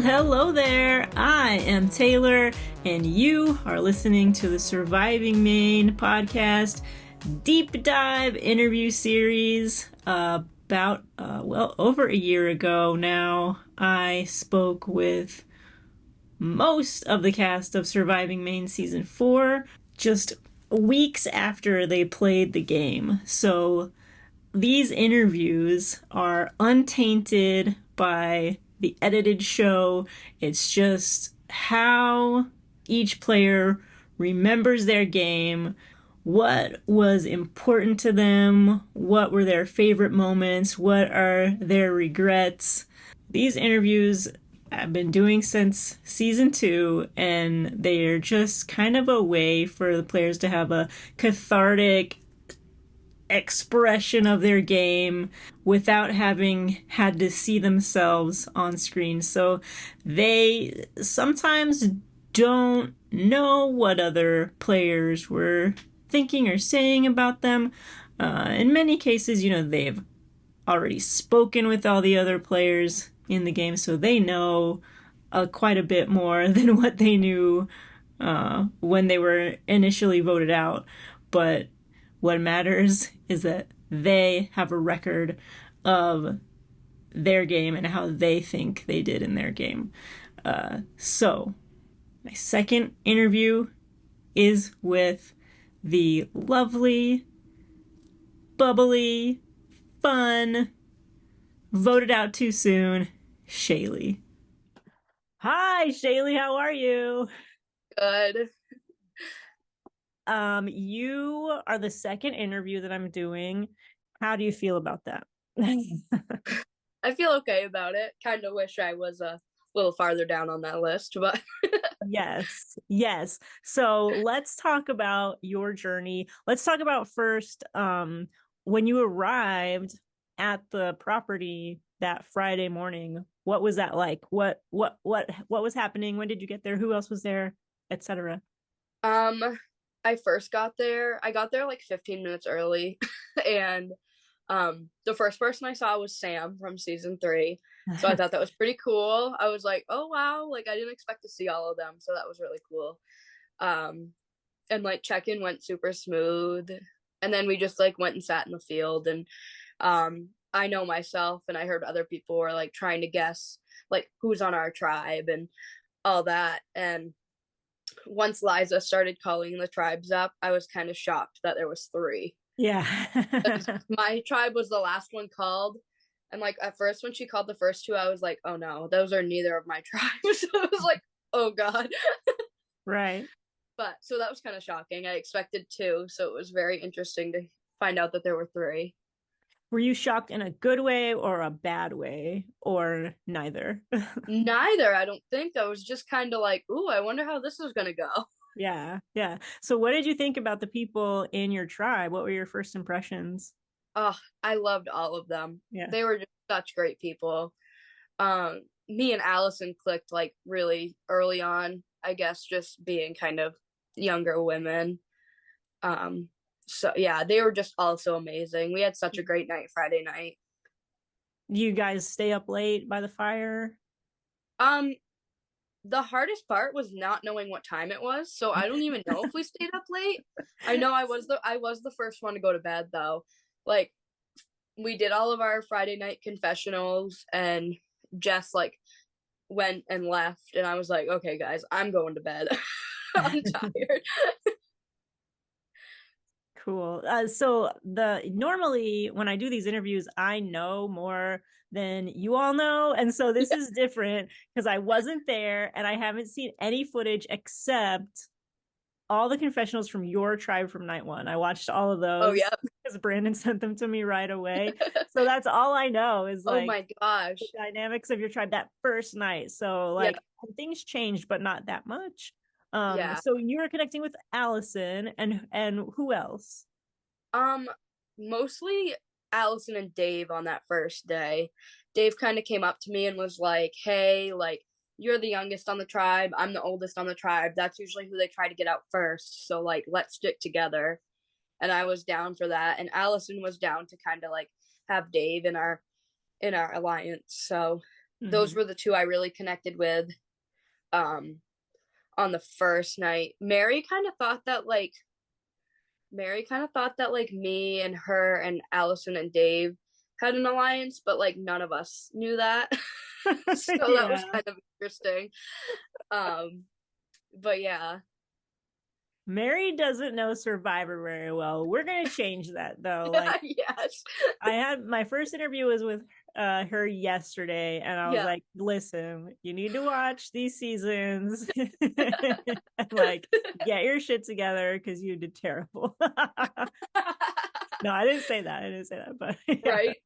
hello there. I am Taylor, and you are listening to the Surviving Maine Podcast Deep-Dive interview series. About over a year ago now, I spoke with most of the cast of Surviving Maine Season 4, just weeks after they played the game. So these interviews are untainted by the edited show. It's just how each player remembers their game, what was important to them, what were their favorite moments, what are their regrets. These interviews I've been doing since season 2, and they are just kind of a way for the players to have a cathartic expression of their game without having had to see themselves on screen. So they sometimes don't know what other players were thinking or saying about them. In many cases, they've already spoken with all the other players in the game, so they know quite a bit more than what they knew when they were initially voted out. But what matters is that they have a record of their game and how they think they did in their game. So, my second interview is with the lovely, bubbly, fun, voted out too soon, Shaylie. Hi, Shaylie, how are you? Good. You are the second interview that I'm doing. How do you feel about that? I feel okay about it. Kind of wish I was a little farther down on that list, but Yes. So let's talk about your journey. Let's talk about first when you arrived at the property that Friday morning. What was that like? What was happening? When did you get there? Who else was there, etc.? I got there like 15 minutes early and the first person I saw was Sam from season 3. So I thought that was pretty cool. I was like, oh wow, like I didn't expect to see all of them, so that was really cool. And like check-in went super smooth, and then we just like went and sat in the field, and I know myself and I heard other people were like trying to guess like who's on our tribe and all that. And once Liza started calling the tribes up, I was kind of shocked that there was 3. Yeah. My tribe was the last one called, and like at first when she called the first 2, I was like, oh no, those are neither of my tribes. So I was like, oh god. Right. But so that was kind of shocking. I expected 2, so it was very interesting to find out that there were 3. Were you shocked in a good way or a bad way, or neither? Neither, I don't think. I was just kind of like, ooh, I wonder how this is gonna go. Yeah. So what did you think about the people in your tribe? What were your first impressions? Oh, I loved all of them. Yeah. They were just such great people. Me and Allison clicked like really early on, I guess, just being kind of younger women. So yeah, they were just all so amazing. We had such a great night Friday night. You guys stay up late by the fire? The hardest part was not knowing what time it was, so I don't even know if we stayed up late. I know I was the first one to go to bed though. Like we did all of our Friday night confessionals, and Jess like went and left, and I was like, okay guys, I'm going to bed. I'm tired. Cool. So normally when I do these interviews, I know more than you all know, and so this is different because I wasn't there and I haven't seen any footage except all the confessionals from your tribe from night 1. I watched all of those. Oh yeah, because Brandon sent them to me right away. So that's all I know is like, oh my gosh, the dynamics of your tribe that first night. So like things changed, but not that much. So you were connecting with Allison and who else? Mostly Allison and Dave on that first day. Dave kind of came up to me and was like, hey, like, you're the youngest on the tribe, I'm the oldest on the tribe. That's usually who they try to get out first. So like, let's stick together. And I was down for that. And Allison was down to kind of like have Dave in our alliance. So those were the two I really connected with on the first night. Mary kind of thought that like me and her and Allison and Dave had an alliance, but like none of us knew that. So that was kind of interesting. But yeah. Mary doesn't know Survivor very well. We're gonna change that though. Like, yes. I had my first interview was with her yesterday, and I was like, "Listen, you need to watch these seasons, and like get your shit together because you did terrible." No, I didn't say that. But right.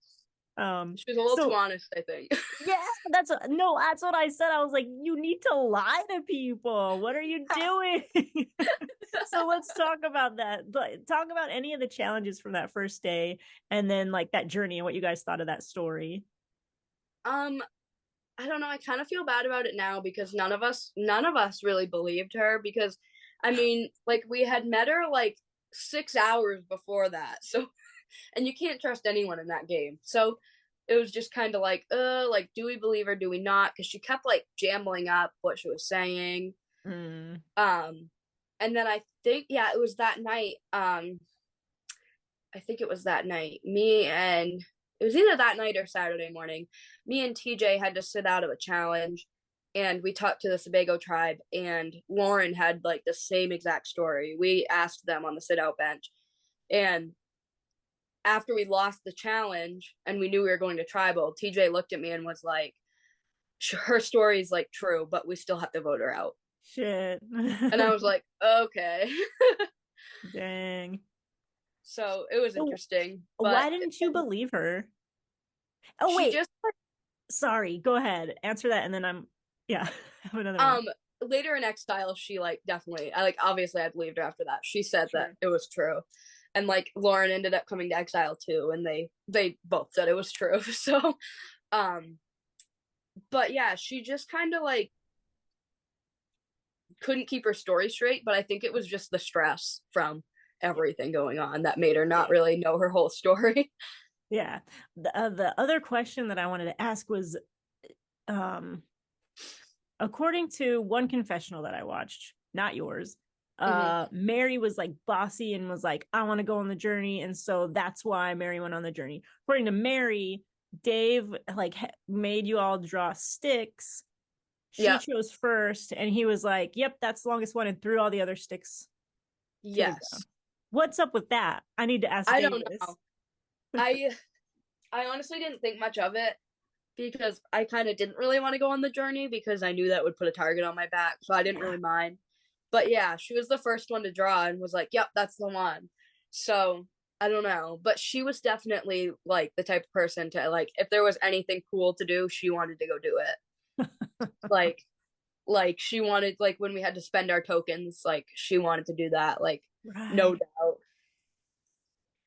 She was a little too honest, I think. Yeah, that's what I said. I was like, you need to lie to people. What are you doing? So let's talk about that. Talk about any of the challenges from that first day, and then like that journey and what you guys thought of that story. I don't know. I kind of feel bad about it now because none of us really believed her, because I mean, like, we had met her like 6 hours before that. So, and you can't trust anyone in that game. So it was just kind of like, do we believe her? Do we not? Because she kept like jambling up what she was saying. And then I think, it was that night. I think it was that night. It was either that night or Saturday morning. Me and TJ had to sit out of a challenge, and we talked to the Sebago tribe, and Lauren had like the same exact story. We asked them on the sit out bench, and after we lost the challenge and we knew we were going to tribal, TJ looked at me and was like, her story is like true, but we still have to vote her out. Shit. And I was like, okay. Dang. So it was interesting. But why didn't you believe her? Oh, wait. Sorry, go ahead. Answer that, and then have another one. Later in Exile, she like definitely, obviously I believed her after that. She said that it was true. And like Lauren ended up coming to Exile too, and they both said it was true. So but yeah, she just kind of like couldn't keep her story straight, but I think it was just the stress from everything going on that made her not really know her whole story. Yeah. The other question that I wanted to ask was, according to one confessional that I watched, not yours, Mary was like bossy and was like, I want to go on the journey, and so that's why Mary went on the journey. According to Mary, Dave like made you all draw sticks. She chose first, and he was like, yep, that's the longest one, and threw all the other sticks. Yes. What's up with that? I need to ask. I don't know. I honestly didn't think much of it, because I kind of didn't really want to go on the journey, because I knew that would put a target on my back, so I didn't really mind. But yeah, she was the first one to draw and was like, yep, that's the one. So I don't know, but she was definitely like the type of person to like, if there was anything cool to do, she wanted to go do it. like she wanted, like when we had to spend our tokens, like she wanted to do that, like no doubt.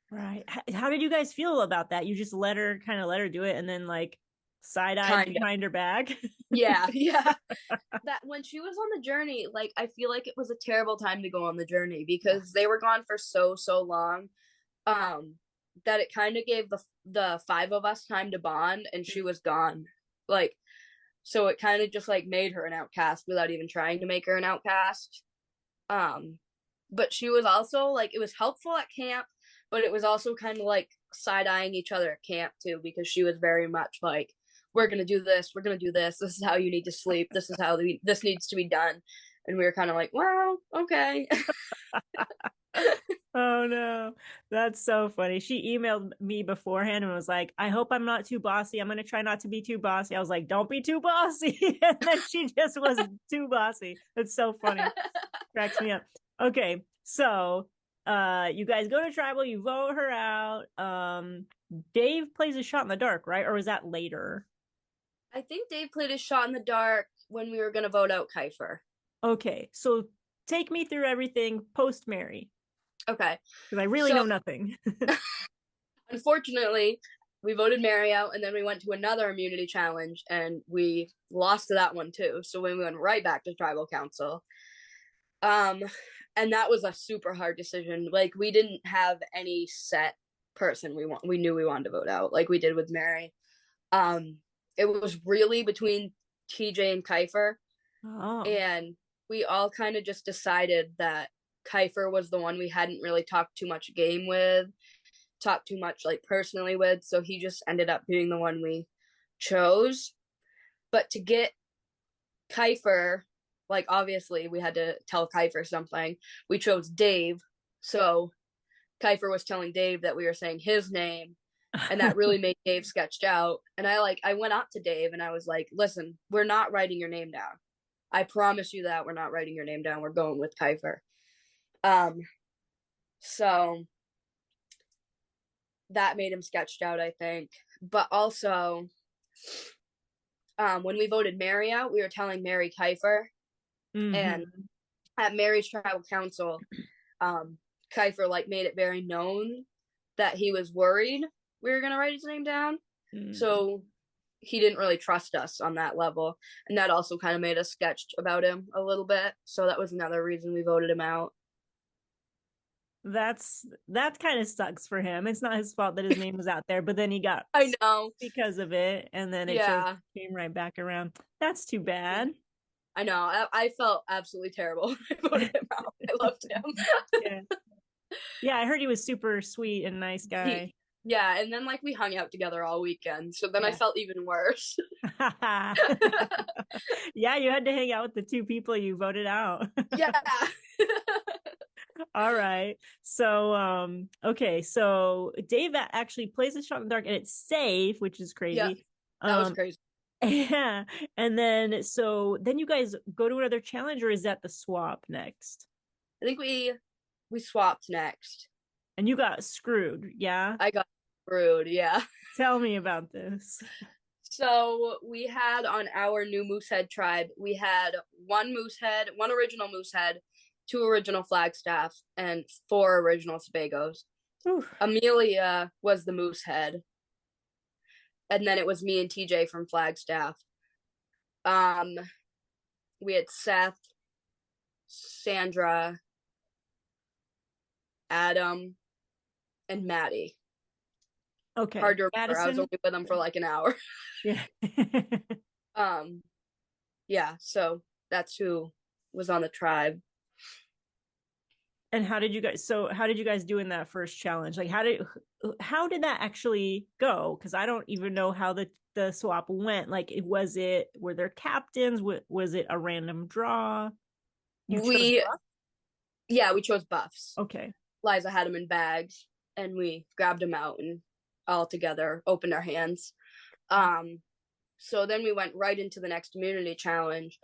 Right. How did you guys feel about that? You just let her do it, and then like side-eyed behind her back? Yeah. That when she was on the journey, like I feel like it was a terrible time to go on the journey, because they were gone for so long, that it kind of gave the five of us time to bond, and she was gone. Like, so it kind of just like made her an outcast without even trying to make her an outcast. But she was also like, it was helpful at camp, but it was also kind of like side-eyeing each other at camp too, because she was very much like, we're going to do this. We're going to do this. This is how you need to sleep. This is how this needs to be done. And we were kind of like, well, okay. Oh no, that's so funny. She emailed me beforehand and was like, I hope I'm not too bossy. I'm going to try not to be too bossy. I was like, don't be too bossy. And then she just was too bossy. That's so funny. Cracks me up. Okay. So, you guys go to tribal, you vote her out. Dave plays a shot in the dark, right? Or was that later? I think Dave played a shot in the dark when we were going to vote out Kiefer. Okay. So take me through everything post Mary. Okay. Because I really know nothing. Unfortunately, we voted Mary out, and then we went to another immunity challenge, and we lost to that one too. So we went right back to tribal council. And that was a super hard decision. Like, we didn't have any set person we knew we wanted to vote out, like we did with Mary. it was really between TJ and Kiefer. Oh. And we all kind of just decided that Kiefer was the one we hadn't really talked too much game with, talked too much like personally with, so he just ended up being the one we chose. But to get Kiefer, like obviously we had to tell Kiefer something. We chose Dave, so Kiefer was telling Dave that we were saying his name, and that really made Dave sketched out. And I went up to Dave and I was like, listen, we're not writing your name down. I promise you that we're not writing your name down. We're going with Kiefer. So that made him sketched out, I think. But also, when we voted Mary out, we were telling Mary Kiefer. Mm-hmm. And at Mary's tribal council, Kiefer like made it very known that he was worried we were gonna write his name down. Mm-hmm. So he didn't really trust us on that level, and that also kind of made us sketched about him a little bit. So that was another reason we voted him out. That kind of sucks for him. It's not his fault that his name was out there, but then he got I know because of it, and then it just came right back around. That's too bad. I know. I felt absolutely terrible. I voted him out. I loved him. Yeah, I heard he was super sweet and nice guy. And then like we hung out together all weekend, so then I felt even worse. Yeah, you had to hang out with the two people you voted out. Yeah. All right. So, okay. So Dave actually plays a shot in the dark and it's safe, which is crazy. Yeah, that was crazy. Yeah. And then you guys go to another challenge, or is that the swap next? I think we swapped next. And you got screwed, yeah? I got screwed, yeah. Tell me about this. So we had on our new Moosehead tribe, we had one original Moosehead, 2 original Flagstaff, and 4 original Sebagos. Amelia was the Moosehead. And then it was me and TJ from Flagstaff. We had Seth, Sandra, Adam, and Maddie. Okay. Hard to remember. Madison? I was only with them for like an hour. Yeah. Yeah, so that's who was on the tribe. And how did you guys do in that first challenge? Like how did that actually go? Because I don't even know how the swap went. Like were there captains? Was it a random draw? We chose buffs. Okay. Liza had them in bags and we grabbed them out and all together opened our hands. So then we went right into the next immunity challenge,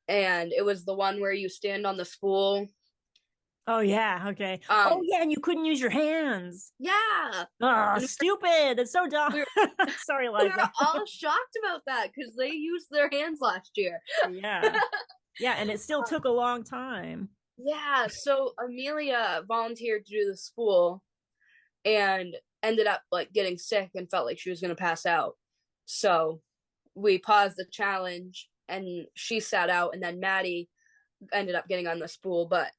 and it was the one where you stand on the spool. Oh yeah, okay. And you couldn't use your hands. Yeah. Oh, stupid. That's so dumb. Sorry, Liza. We were all shocked about that because they used their hands last year. Yeah. Yeah, and it still took a long time. Yeah, so Amelia volunteered to do the spool and ended up like getting sick and felt like she was going to pass out. So we paused the challenge and she sat out, and then Maddie ended up getting on the spool, but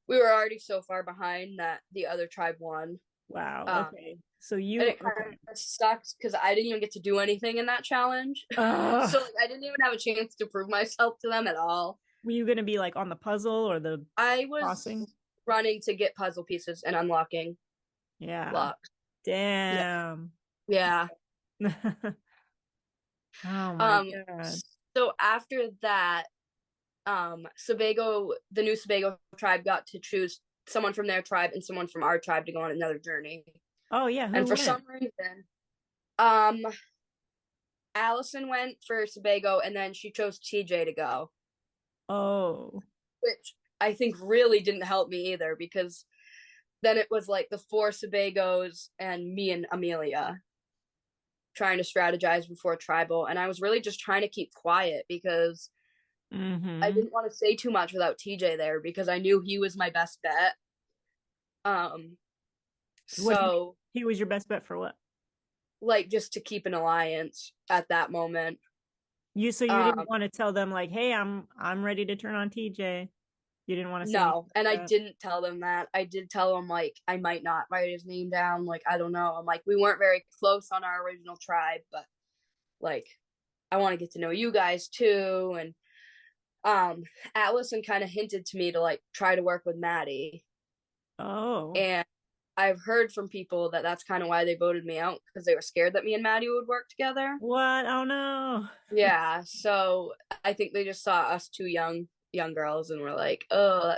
we were already so far behind that the other tribe won. Wow. Okay. So it kind of sucks because I didn't even get to do anything in that challenge. So like, I didn't even have a chance to prove myself to them at all. Were you going to be like on the puzzle or the I was crossing? Running to get puzzle pieces and unlocking blocks. Damn. Yeah. Oh my God. So after that, the new Sebago tribe got to choose someone from their tribe and someone from our tribe to go on another journey. Oh yeah. And for some reason, Allison went for Sebago, and then she chose TJ to go. Oh. Which I think really didn't help me either, because then it was like the 4 Sebagos and me and Amelia trying to strategize before tribal, and I was really just trying to keep quiet because I didn't want to say too much without TJ there, because I knew he was my best bet. So he was your best bet for what? Like just to keep an alliance at that moment. You didn't want to tell them like, hey, I'm ready to turn on TJ. You didn't want to say no, and I didn't tell them that. I did tell them like I might not write his name down. Like I don't know. I'm like, we weren't very close on our original tribe, but like I want to get to know you guys too. And Allison kind of hinted to me to like try to work with Maddie. Oh. And I've heard from people that that's kind of why they voted me out, because they were scared that me and Maddie would work together. What? Oh no. Yeah, so I think they just saw us two young girls and were like, "Oh,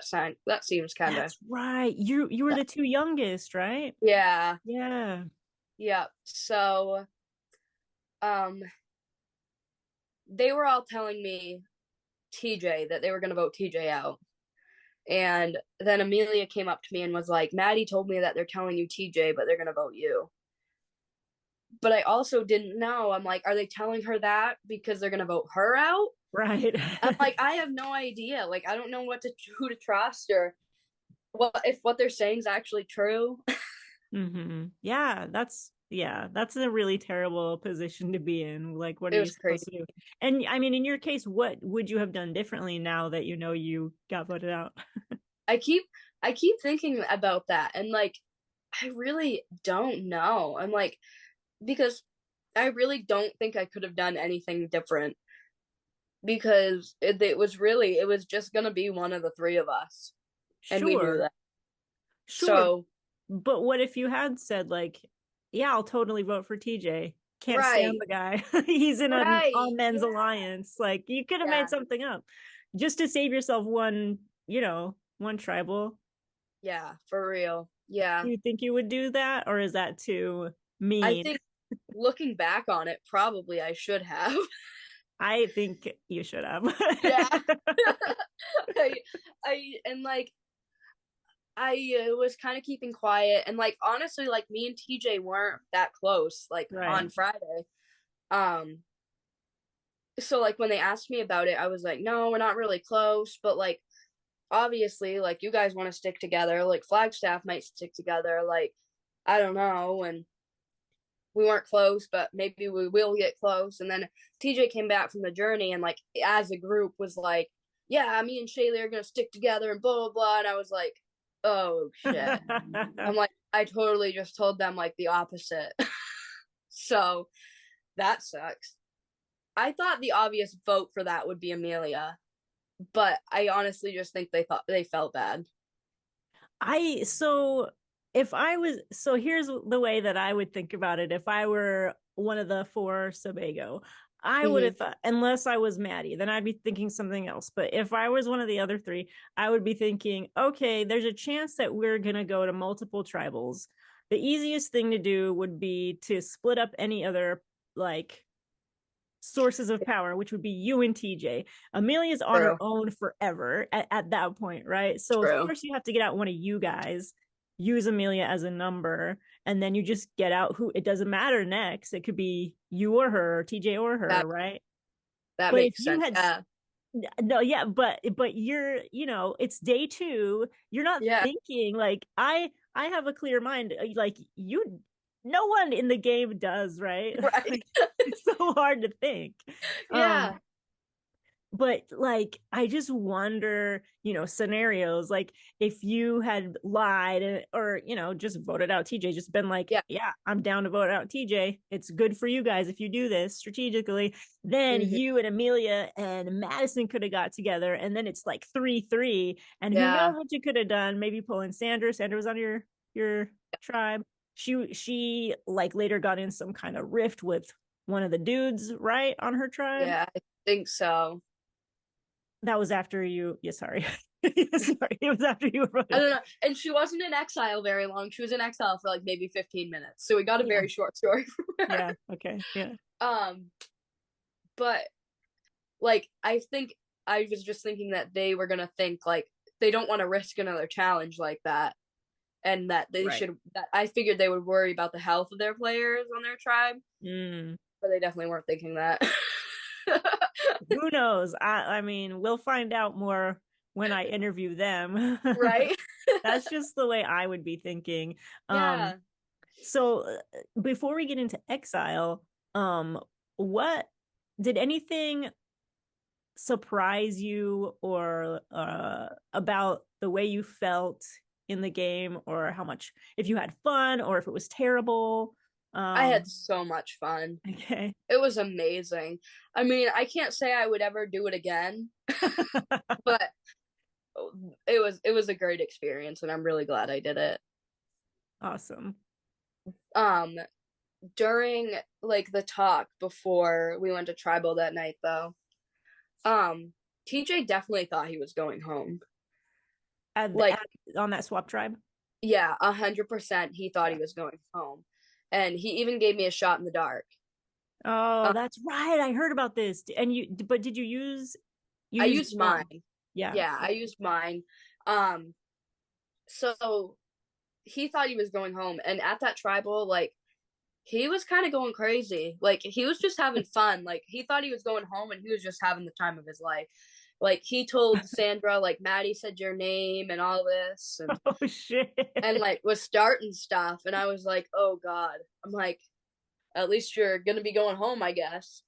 that seems kind of." That's right. You were the two youngest, right? Yeah, Yeah. yeah. So, um, they were all telling me TJ that they were going to vote TJ out. And then Amelia came up to me and was like, Maddie told me that they're telling you TJ, but they're going to vote you. But I also didn't know. I'm like, are they telling her that because they're going to vote her out? Right. I'm like, I have no idea. Like, I don't know who to trust, or if what they're saying is actually true. Yeah, that's a really terrible position to be in. Like, what are It you was supposed to crazy. do? And I mean, in your case, what would you have done differently now that you know you got voted out? I keep thinking about that, and like, I really don't know. I'm like, because I really don't think I could have done anything different, because it was just gonna be one of the three of us, and we knew Sure. that. Sure. So But what if you had said like, yeah, I'll totally vote for TJ. Can't stand right, the guy. He's in an all right, men's yeah, alliance. Like you could have made yeah, something up just to save yourself one tribal. yeah, for real, yeah. Do you think you would do that, or is that too I mean? think looking back on it, probably I should have. I think you should have. Yeah. I, and like, I was kind of keeping quiet, and like, honestly, like, me and TJ weren't that close, like, Right. on Friday. Um, so like when they asked me about it, I was like, no, we're not really close, but like, obviously, like, you guys want to stick together, like Flagstaff might stick together, like, I don't know. And we weren't close, but maybe we will get close. And then TJ came back from the journey and like as a group was like, yeah, me and Shaylie are gonna stick together and blah blah blah. And I was like, oh shit. I'm like, I totally just told them like the opposite. So that sucks. I thought the obvious vote for that would be Amelia, but I honestly just think they felt bad. I so if I was so here's the way that I would think about it if I were one of the four Sebago. I would Mm-hmm. have thought, unless I was Maddie, then I'd be thinking something else. But if I was one of the other three, I would be thinking, okay, there's a chance that we're going to go to multiple tribals. The easiest thing to do would be to split up any other like sources of power, which would be you and TJ. Amelia's on her True. own forever at that point, right? So of True. course you have to get out one of you guys, use Amelia as a number, and then you just get out who it doesn't matter next. It could be you or her, or TJ or her, That right? that But if makes you sense. had Yeah. no, yeah, but you're, it's day two. You're not Yeah. thinking like I have a clear mind. Like you, no one in the game does, right? Right. Like, it's so hard to think. Um, Yeah. but like I just wonder, scenarios like if you had lied or just voted out TJ, just been like, Yeah. yeah, I'm down to vote out TJ, it's good for you guys if you do this strategically, then Mm-hmm. you and Amelia and Madison could have got together, and then it's like 3-3, and who knows Yeah. what you could have done, maybe pulling Sandra was on your tribe. She like later got in some kind of rift with one of the dudes, right, on her tribe. Yeah, I think so. That was after you. Yeah, sorry. Sorry, it was after you wrote I it. don't know. And she wasn't in exile very long. She was in exile for like maybe 15 minutes. So we got a Yeah. very short story from her. Yeah. Okay. Yeah. Um, but like I think I was just thinking that they were gonna think like they don't want to risk another challenge like that. And that they Right. should that I figured they would worry about the health of their players on their tribe, Mm. but they definitely weren't thinking that. Who knows? I mean, we'll find out more when I interview them. Right? That's just the way I would be thinking. Yeah. So before we get into exile, what did anything surprise you or about the way you felt in the game, or how much, if you had fun or if it was terrible? I had so much fun. Okay. It was amazing. I mean, I can't say I would ever do it again, but it was a great experience, and I'm really glad I did it. Awesome. During like the talk before we went to tribal that night, though, TJ definitely thought he was going home. On that swap tribe? Yeah, 100%. He thought he was going home, and he even gave me a shot in the dark. Oh, that's right. I heard about this. And but did you use? I used mine. Yeah, I used mine. So he thought he was going home, and at that tribal, like, he was kind of going crazy. Like, he was just having fun. Like, he thought he was going home, and he was just having the time of his life. Like, he told Sandra, like, Maddie said your name and all this, and oh shit, and like was starting stuff, and I was like, oh god. I'm like, at least you're gonna be going home, I guess.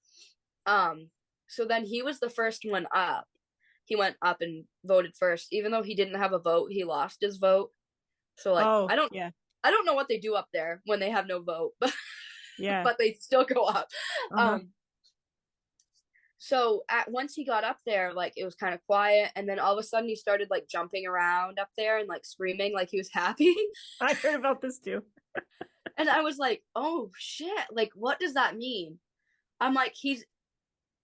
So then he was the first one up. He went up and voted first, even though he didn't have a vote. He lost his vote. So like, I don't know what they do up there when they have no vote, but yeah, but they still go up. So once he got up there, like, it was kind of quiet, and then all of a sudden he started like jumping around up there and like screaming like he was happy. I heard about this too. And I was like, oh shit, like, what does that mean? I'm like, he's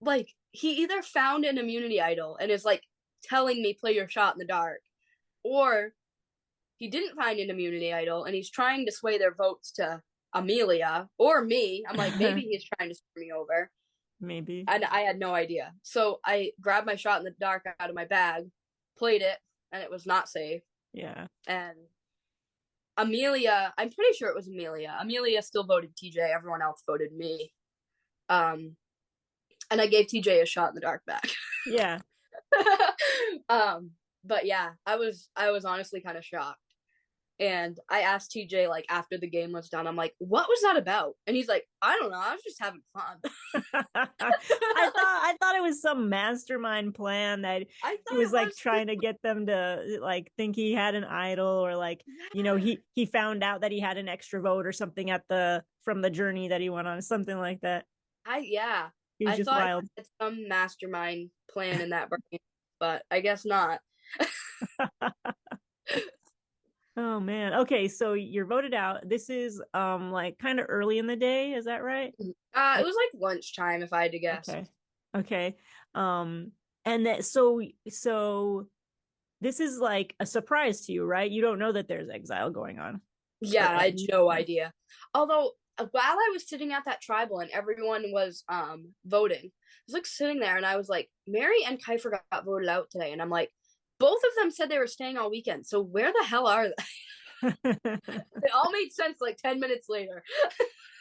like, he either found an immunity idol and is like telling me play your shot in the dark, or he didn't find an immunity idol and he's trying to sway their votes to Amelia or me. I'm like, maybe he's trying to screw me over. Maybe. And I had no idea. So I grabbed my shot in the dark out of my bag, played it, and it was not safe. Yeah. And Amelia, I'm pretty sure it was Amelia. Amelia still voted TJ. Everyone else voted me. And I gave TJ a shot in the dark back. Yeah. But yeah, I was honestly kind of shocked. And I asked TJ, like, after the game was done, I'm like, what was that about? And he's like, I don't know, I was just having fun. I thought it was some mastermind plan that he was like trying to get them to like think he had an idol, or like, you know, he found out that he had an extra vote or something from the journey that he went on, something like that. He was just thought wild. It's some mastermind plan in that brain, but I guess not. Oh man. Okay, so you're voted out. This is like kind of early in the day, is that right? It was like lunchtime, if I had to guess. Okay. And that so this is like a surprise to you, right? You don't know that there's exile going on. Yeah, I had no idea. Although while I was sitting at that tribal and everyone was voting, I was like sitting there and I was like, Mary and Kiefer got voted out today, and I'm like, both of them said they were staying all weekend, so where the hell are they? It all made sense like 10 minutes later.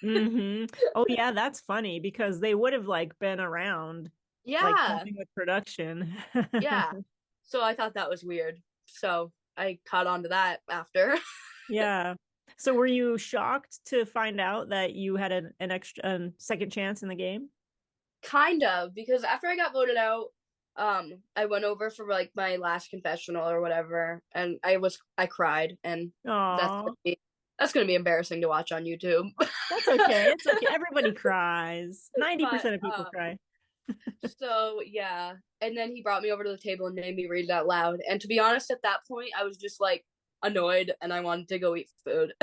Mm-hmm. Oh yeah, that's funny because they would have like been around, like helping with production. Yeah, so I thought that was weird, so I caught on to that after. Yeah. So were you shocked to find out that you had an extra second chance in the game? Kind of, because after I got voted out, I went over for like my last confessional or whatever, and I cried, and that's gonna be embarrassing to watch on YouTube. That's okay. It's okay. Everybody cries. 90% of people cry. So yeah, and then he brought me over to the table and made me read it out loud. And to be honest, at that point, I was just like annoyed, and I wanted to go eat food.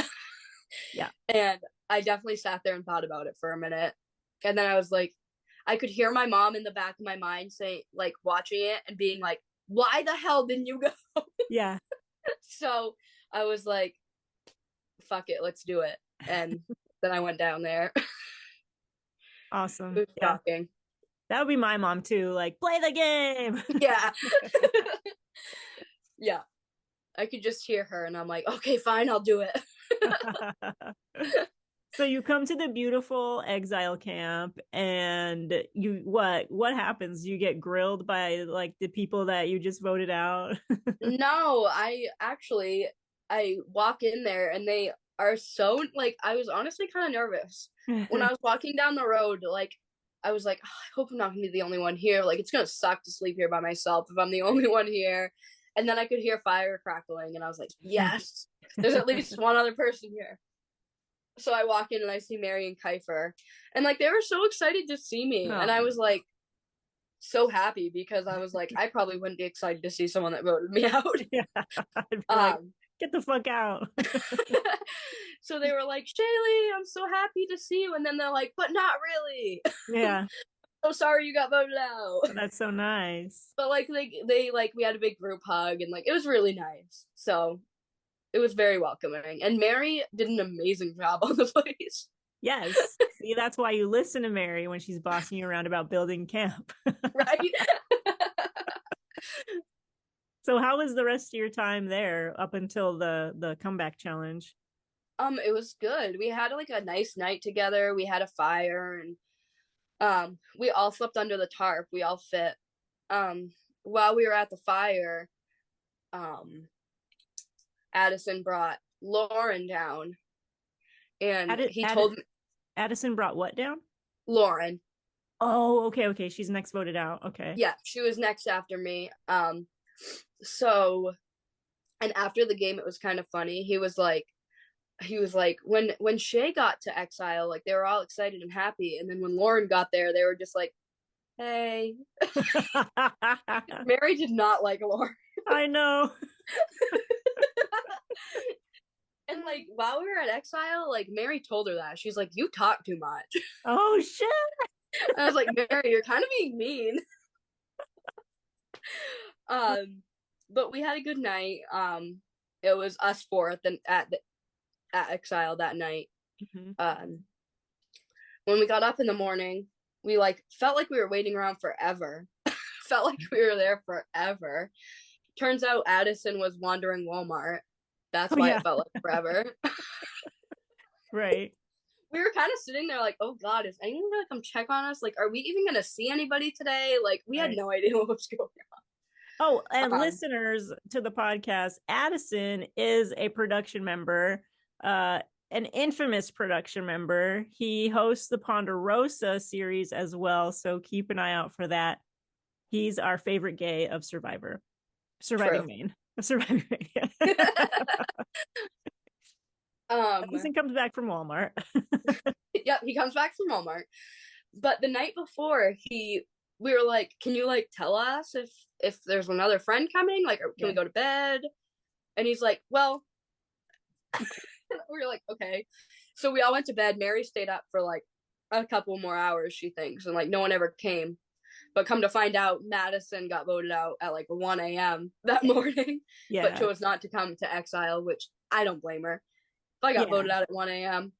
Yeah. And I definitely sat there and thought about it for a minute, and then I was like, I could hear my mom in the back of my mind saying, like, watching it and being like, why the hell didn't you go? Yeah. So I was like, fuck it, let's do it. And then I went down there. Awesome. It was shocking. That would be my mom too. Like, play the game. Yeah. Yeah. I could just hear her and I'm like, okay, fine, I'll do it. So you come to the beautiful exile camp, and what happens? You get grilled by like the people that you just voted out? No, I walk in there and they are so like, I was honestly kind of nervous when I was walking down the road. Like, I was like, oh, I hope I'm not gonna be the only one here. Like, it's gonna suck to sleep here by myself if I'm the only one here. And then I could hear fire crackling, and I was like, yes, there's at least one other person here. So I walk in and I see Mary and Kiefer, and like they were so excited to see me, Oh. and I was like so happy because I was like, I probably wouldn't be excited to see someone that voted me out. Yeah. I'd be like, get the fuck out. So they were like, Shaylie, I'm so happy to see you, and then they're like, but not really. Yeah. So sorry you got voted out. That's so nice. But like they like we had a big group hug, and like it was really nice. So it was very welcoming. And Mary did an amazing job on the place. Yes. See, that's why you listen to Mary when she's bossing you around about building camp. Right? So how was the rest of your time there up until the comeback challenge? It was good. We had like a nice night together. We had a fire, and we all slept under the tarp. We all fit. While we were at the fire, Addison brought Lauren down, and he told me Addison brought what down? Lauren. Oh, okay. She's next voted out. Okay. Yeah, she was next after me. So, and after the game, it was kind of funny. He was like, when Shay got to exile, like they were all excited and happy, and then when Lauren got there, they were just like, hey. Mary did not like Lauren. I know. And like while we were at exile, like Mary told her that. She's like, you talk too much. Oh shit. And I was like, Mary, you're kind of being mean. But we had a good night. It was us four at exile that night. Mm-hmm. When we got up in the morning, we like felt like we were waiting around forever. Felt like we were there forever. Turns out Addison was wandering Walmart. That's why it felt like forever. Right. We were kind of sitting there like, oh God, is anyone gonna come check on us? Like, are we even gonna see anybody today? Like, we had no idea what was going on. Oh, and listeners to the podcast, Addison is a production member, an infamous production member. He hosts the Ponderosa series as well, so keep an eye out for that. He's our favorite gay of Surviving Maine. Surviving Maine. Addison comes back from Walmart. Yep, he comes back from Walmart. But the night before, we were like, can you like tell us if there's another friend coming? Like, can we go to bed? And he's like, well, we were like, okay. So we all went to bed. Mary stayed up for like a couple more hours, she thinks, and like no one ever came. But come to find out, Madison got voted out at like 1 a.m. that morning, but chose not to come to exile, which I don't blame her. If I got voted out at 1 a.m.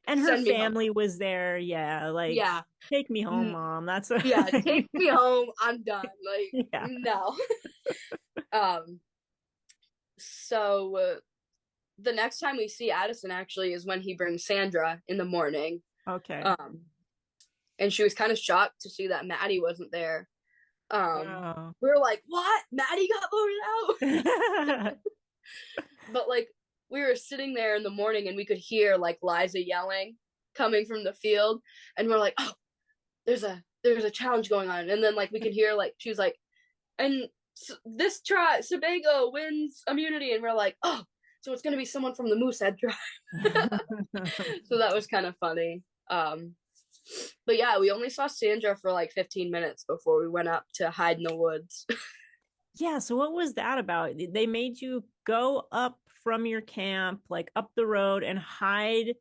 And her family was there. Take me home, Mom. That's what take me home. I'm done. Like, no. So the next time we see Addison actually is when he brings Sandra in the morning. Okay. And she was kind of shocked to see that Maddie wasn't there. We were like, what? Maddie got voted out? But like, we were sitting there in the morning and we could hear like Liza yelling coming from the field. And we're like, oh, there's a challenge going on. And then like, we could hear like, she was like, and this tribe, Sebago wins immunity. And we're like, oh, so it's going to be someone from the Moosehead tribe. So that was kind of funny. But yeah, we only saw Sandra for like 15 minutes before we went up to hide in the woods. Yeah, so what was that about? They made you go up from your camp, like up the road and hide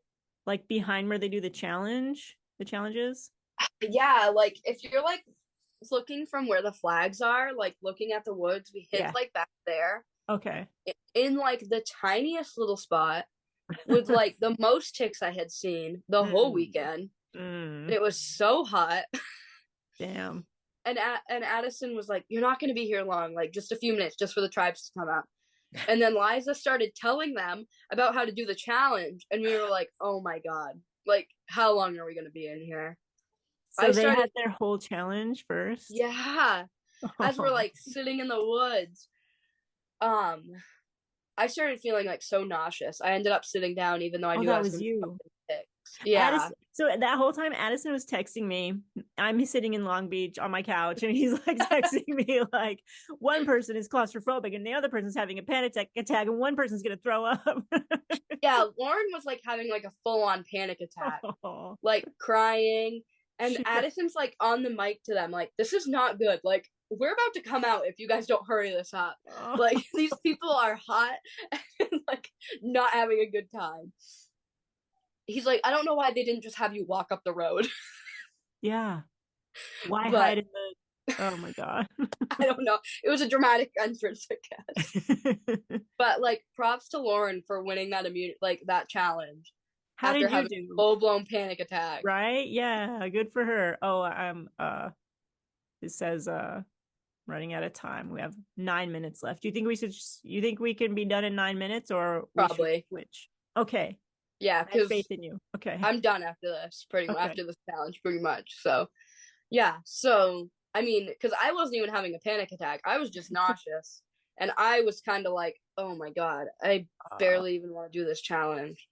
like behind where they do the challenges? Yeah, like if you're like looking from where the flags are, like looking at the woods, we hid like back there. Okay. In like the tiniest little spot with like the most ticks I had seen the whole weekend. And it was so hot. Damn. And Addison was like, you're not going to be here long, like just a few minutes just for the tribes to come up. And then Liza started telling them about how to do the challenge. And we were like, oh my God, like how long are we going to be in here? So they had their whole challenge first? Yeah. As we're like sitting in the woods. I started feeling like so nauseous. I ended up sitting down even though I knew that I was you. sick. Yeah. So that whole time Addison was texting me. I'm sitting in Long Beach on my couch and he's like texting me like one person is claustrophobic and the other person's having a panic attack and one person's gonna throw up. Yeah, Lauren was like having like a full-on panic attack, like crying. And Addison's like on the mic to them, like, this is not good. Like, we're about to come out if you guys don't hurry this up. Like, these people are hot and like not having a good time. He's like, I don't know why they didn't just have you walk up the road. Yeah. Why hide in the... Oh my God. I don't know. It was a dramatic entrance, I guess. But like, props to Lauren for winning that that challenge. How after did you having do? A full-blown panic attack. Right? Yeah, good for her. Oh, it says running out of time. We have 9 minutes left. You think we can be done in 9 minutes or probably switch? Okay. Yeah, because faith in you. Okay. I'm done after this, after this challenge, pretty much. So yeah. So I mean, because I wasn't even having a panic attack. I was just nauseous. And I was kind of like, oh my God, I barely even want to do this challenge.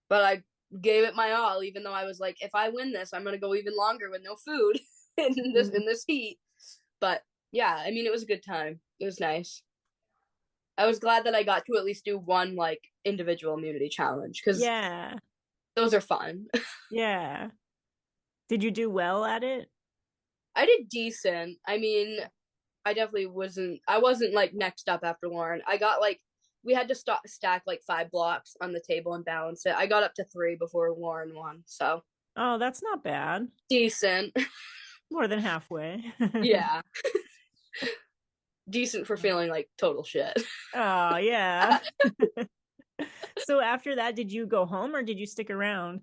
But I gave it my all, even though I was like, if I win this, I'm gonna go even longer with no food in this heat. But yeah, I mean, it was a good time. It was nice. I was glad that I got to at least do one like individual immunity challenge because those are fun. Yeah. Did you do well at it? I did decent. I mean, I definitely wasn't like next up after Lauren. I got like, we had to stack like 5 blocks on the table and balance it. I got up to 3 before Lauren won. So. Oh, that's not bad. Decent. More than halfway. Yeah. Decent for feeling like total shit. Oh, yeah. So after that, did you go home or did you stick around?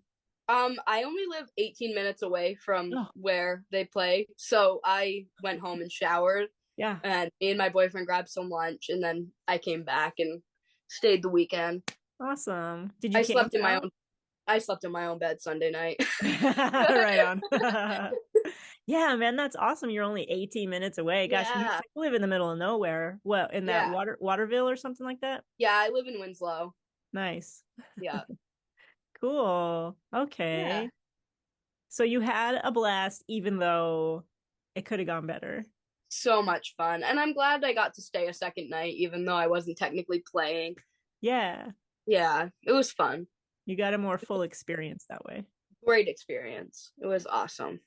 I only live 18 minutes away from where they play. So I went home and showered. Yeah. And me and my boyfriend grabbed some lunch and then I came back and stayed the weekend. Awesome. Did you I slept in my own bed Sunday night. Right on. Yeah, man, that's awesome. You're only 18 minutes away. Gosh, you live in the middle of nowhere. What, in that Waterville or something like that? Yeah, I live in Winslow. Nice. Yeah. Cool. Okay. Yeah. So you had a blast, even though it could have gone better. So much fun. And I'm glad I got to stay a second night, even though I wasn't technically playing. Yeah. Yeah, it was fun. You got a more full experience that way. Great experience. It was awesome.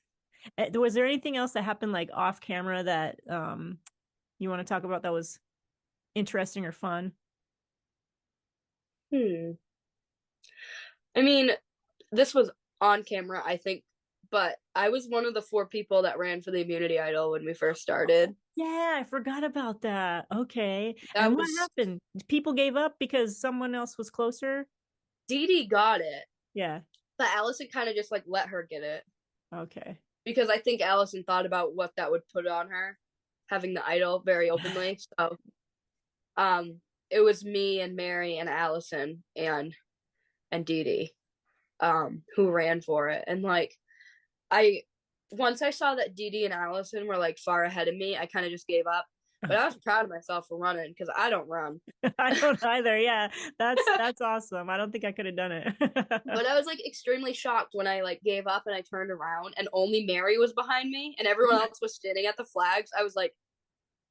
Was there anything else that happened like off camera that you want to talk about that was interesting or fun? I mean, this was on camera, I think, but I was one of the 4 people that ran for the immunity idol when we first started. Yeah, I forgot about that. Okay. And what happened? People gave up because someone else was closer? Dee got it. Yeah. But Allison kind of just like let her get it. Okay. Because I think Allison thought about what that would put on her, having the idol very openly. So it was me and Mary and Allison and Dee who ran for it. And like once I saw that Dee and Allison were like far ahead of me, I kind of just gave up. But I was proud of myself for running because I don't run. I don't either. Yeah, that's awesome. I don't think I could have done it. But I was like extremely shocked when I like gave up and I turned around and only Mary was behind me and everyone else was standing at the flags. I was like,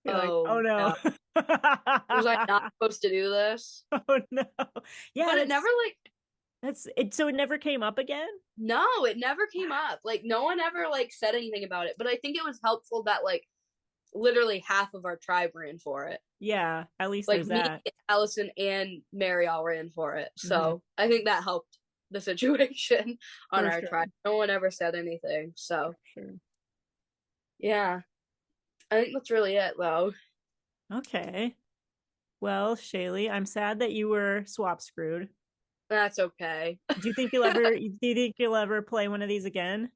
oh no. Was I not supposed to do this? Oh no. Yeah, but it never like. That's it. So it never came up again? No, it never came up. Like no one ever like said anything about it. But I think it was helpful that like literally half of our tribe ran for it. Yeah, at least like there's that. Me, Allison, and Mary all ran for it. So I think that helped the situation on our tribe. No one ever said anything. So yeah, I think that's really it, though. Okay. Well, Shaylie, I'm sad that you were swap screwed. That's okay. Do you think you'll ever play one of these again?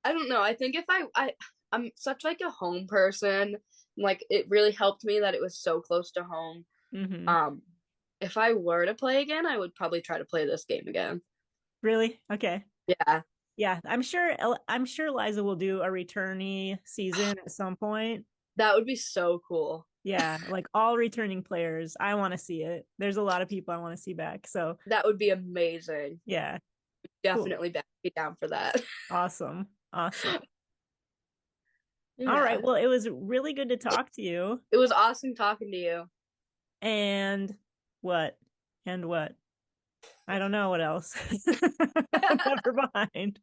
I don't know. I think if I'm such like a home person, like it really helped me that it was so close to home. If I were to play again, I would probably try to play this game again. Really? Okay. Yeah. I'm sure Liza will do a returnee season at some point. That would be so cool. Yeah, like all returning players. I want to see it. There's a lot of people I want to see back. So that would be amazing. Yeah. definitely be down for that. Awesome. Yeah. All right. Well, it was really good to talk to you. It was awesome talking to you. And what? I don't know what else. Never mind.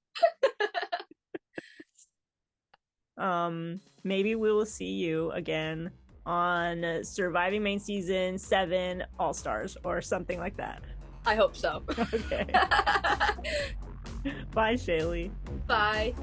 Maybe we will see you again on Surviving Maine Season 7 All-Stars or something like that. I hope so. Okay. Bye, Shaylie. Bye.